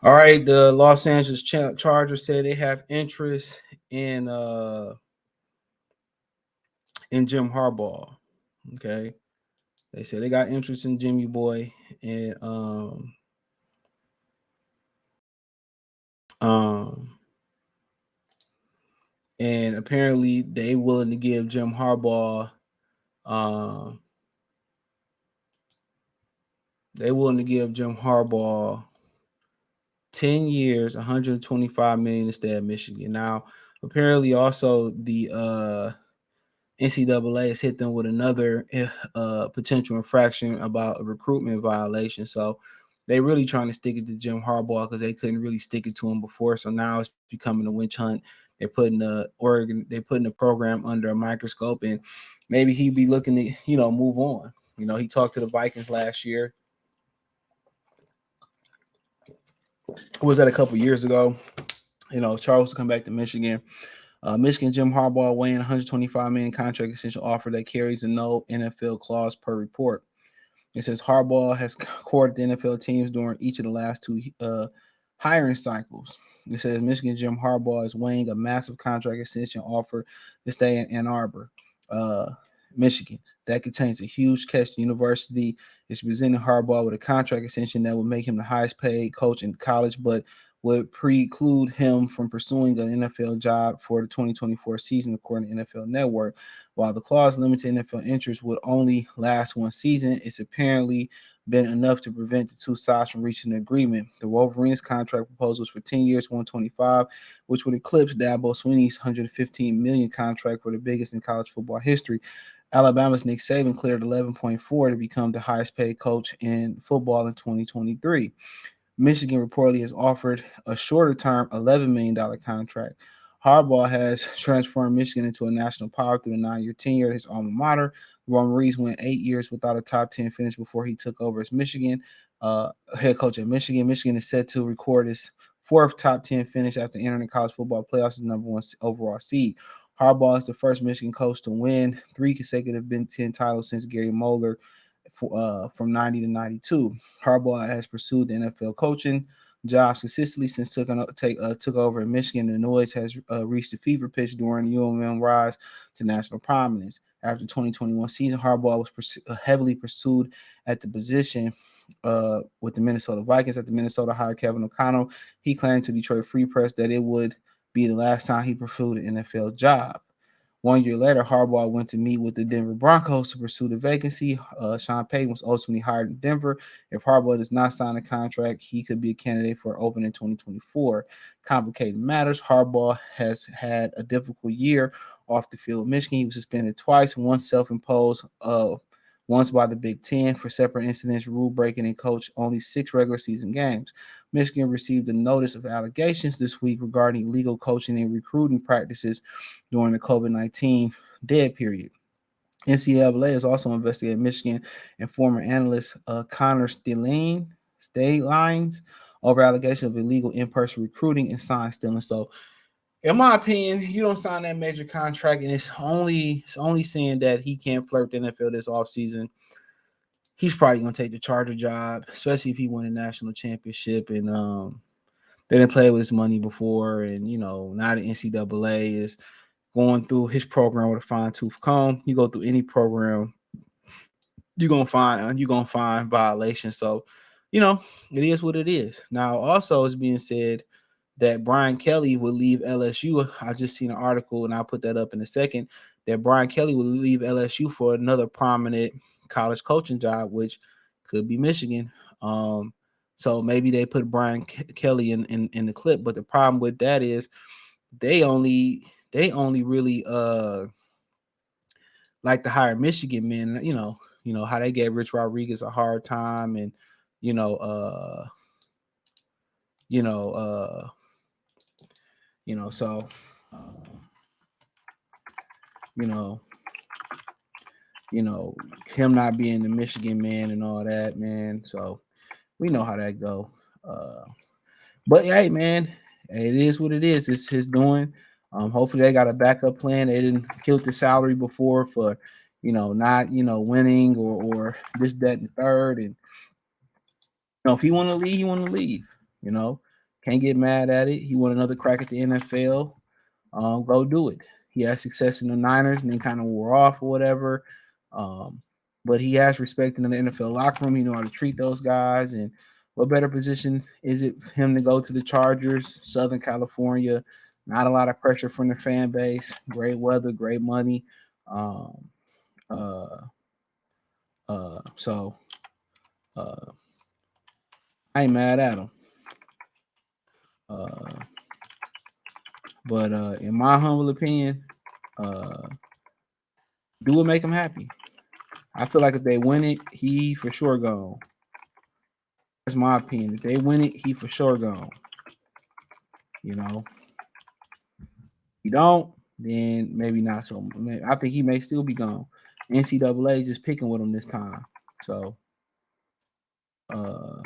All right, the Los Angeles Chargers said they have interest in Jim Harbaugh. Okay, they said they got interest in Jimmy Boy, and um and apparently they willing to give Jim Harbaugh um 10 years, 125 million instead of Michigan. Now, apparently also the NCAA has hit them with another potential infraction about a recruitment violation. So they really trying to stick it to Jim Harbaugh because they couldn't really stick it to him before. So now it's becoming a witch hunt. They're putting the program under a microscope, and maybe he'd be looking to move on. He talked to the Vikings last year. Was that a couple years ago? Charles to come back to Michigan. Michigan Jim Harbaugh weighing 125 million contract extension offer that carries a no NFL clause per report. It says Harbaugh has courted the NFL teams during each of the last two hiring cycles. It says Michigan Jim Harbaugh is weighing a massive contract extension offer to stay in Ann Arbor, uh, Michigan. That contains a huge catch. The university is presenting Harbaugh with a contract extension that would make him the highest paid coach in college, but would preclude him from pursuing an NFL job for the 2024 season, according to NFL Network. While the clause limited NFL interest would only last one season, it's apparently been enough to prevent the two sides from reaching an agreement. The Wolverines contract proposal was for 10 years, 125, which would eclipse Dabo Swinney's 115 million contract for the biggest in college football history. Alabama's Nick Saban cleared 11.4 to become the highest paid coach in football in 2023. Michigan reportedly has offered a shorter term $11 million contract. Harbaugh has transformed Michigan into a national power through a 9-year tenure at his alma mater. The Wolverines went 8 years without a top 10 finish before he took over as Michigan head coach at Michigan. Michigan is set to record his fourth top 10 finish after entering the college football playoffs as number one overall seed. Harbaugh is the first Michigan coach to win 3 consecutive Big Ten titles since Gary Moeller from 90 to 92. Harbaugh has pursued the NFL coaching jobs consistently since took over in Michigan. The noise has reached a fever pitch during UMM rise to national prominence. After the 2021 season, Harbaugh was heavily pursued at the position with the Minnesota Vikings. At the Minnesota hired Kevin O'Connell, he claimed to Detroit Free Press that it would be the last time he pursued an NFL job. 1 year later, Harbaugh went to meet with the Denver Broncos to pursue the vacancy. Sean Payton was ultimately hired in Denver. If Harbaugh does not sign a contract, he could be a candidate for open in 2024. Complicated matters. Harbaugh has had a difficult year off the field. Michigan, he was suspended twice, once self-imposed, once by the Big Ten for separate incidents, rule breaking, and coached only 6 regular season games. Michigan received a notice of allegations this week regarding illegal coaching and recruiting practices during the COVID-19 dead period. NCAA is also investigating Michigan and former analyst Connor Stalions over allegations of illegal in-person recruiting and sign stealing. So, in my opinion, you don't sign that major contract, and it's only saying that he can't flirt the NFL this offseason. He's probably gonna take the Charger job, especially if he win a national championship. And they didn't play with his money before, and now the NCAA is going through his program with a fine tooth comb. You go through any program, you're gonna find violations. So, you know, it is what it is. Now, also it's being said that Brian Kelly will leave LSU. I just seen an article, and I'll put that up in a second. That Brian Kelly will leave LSU for another prominent college coaching job, which could be Michigan. So maybe they put Brian Kelly in the clip, but the problem with that is they only really like to hire Michigan men. How they gave Rich Rodriguez a hard time, and you know, uh, you know, uh, so you know, him not being the Michigan man and all that, man. So we know how that go. Uh, but hey, man, it is what it is. It's his doing. Hopefully they got a backup plan. They didn't kill the salary before for, not winning or this, that, and the third. And if he want to leave, he want to leave. You know. Can't get mad at it. He want another crack at the NFL. Go do it. He had success in the Niners and then kind of wore off or whatever. Um, but he has respect in the NFL locker room. He know how to treat those guys. And what better position is it for him to go to the Chargers, Southern California? Not a lot of pressure from the fan base. Great weather, great money. Um, uh, so uh, I ain't mad at him. Uh, but in my humble opinion, uh, do what make him happy. I feel like if they win it, he for sure gone. That's my opinion. If they win it, he for sure gone. You know, you don't, then maybe not so. I think he may still be gone. NCAA just picking with him this time. So, uh,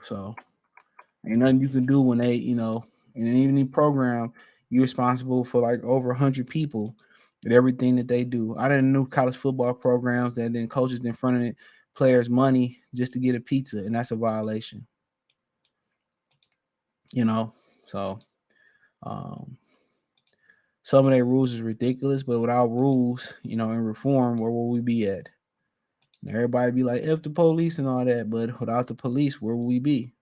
so ain't nothing you can do when they, in an evening program, you're responsible for like over 100 people and everything that they do. I didn't know college football programs that then coaches in front of it, players money just to get a pizza, and that's a violation. You know, so um, some of their rules is ridiculous, but without rules, and reform, where will we be at? And everybody be like, F the police and all that, but without the police, where will we be?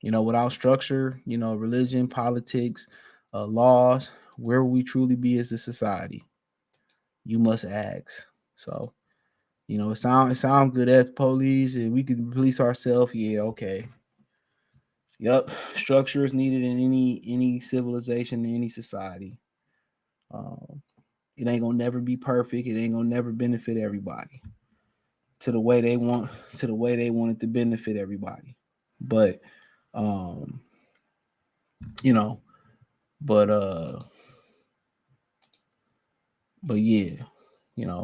Without structure, religion, politics, laws, where will we truly be as a society? You must ask. So, it sound good at the police and we can police ourselves. Yeah, okay. Yep. Structure is needed in any civilization, in any society. Um, it ain't gonna never be perfect. It ain't gonna never benefit everybody to the way they want it to benefit everybody. But um, you know, but but yeah,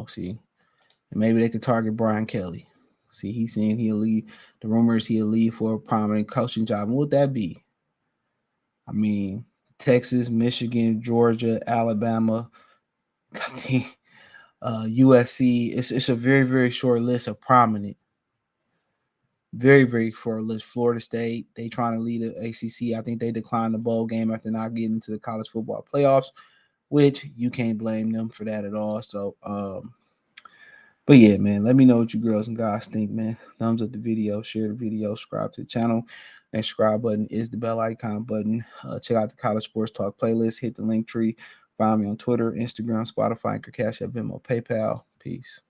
see, and maybe they could target Brian Kelly. See, he's saying he'll leave. The rumors he'll leave for a prominent coaching job. What would that be? I mean, Texas, Michigan, Georgia, Alabama, I think, USC. It's a very very short list of prominent. Very very short list. Florida State. They trying to lead the ACC. I think they declined the bowl game after not getting into the college football playoffs, which you can't blame them for that at all. So, but yeah, man, let me know what you girls and guys think, man. Thumbs up the video, share the video, subscribe to the channel. That subscribe button is the bell icon button. Check out the College Sports Talk playlist. Hit the link tree. Find me on Twitter, Instagram, Spotify, Anchor, Cash App, Venmo, PayPal. Peace.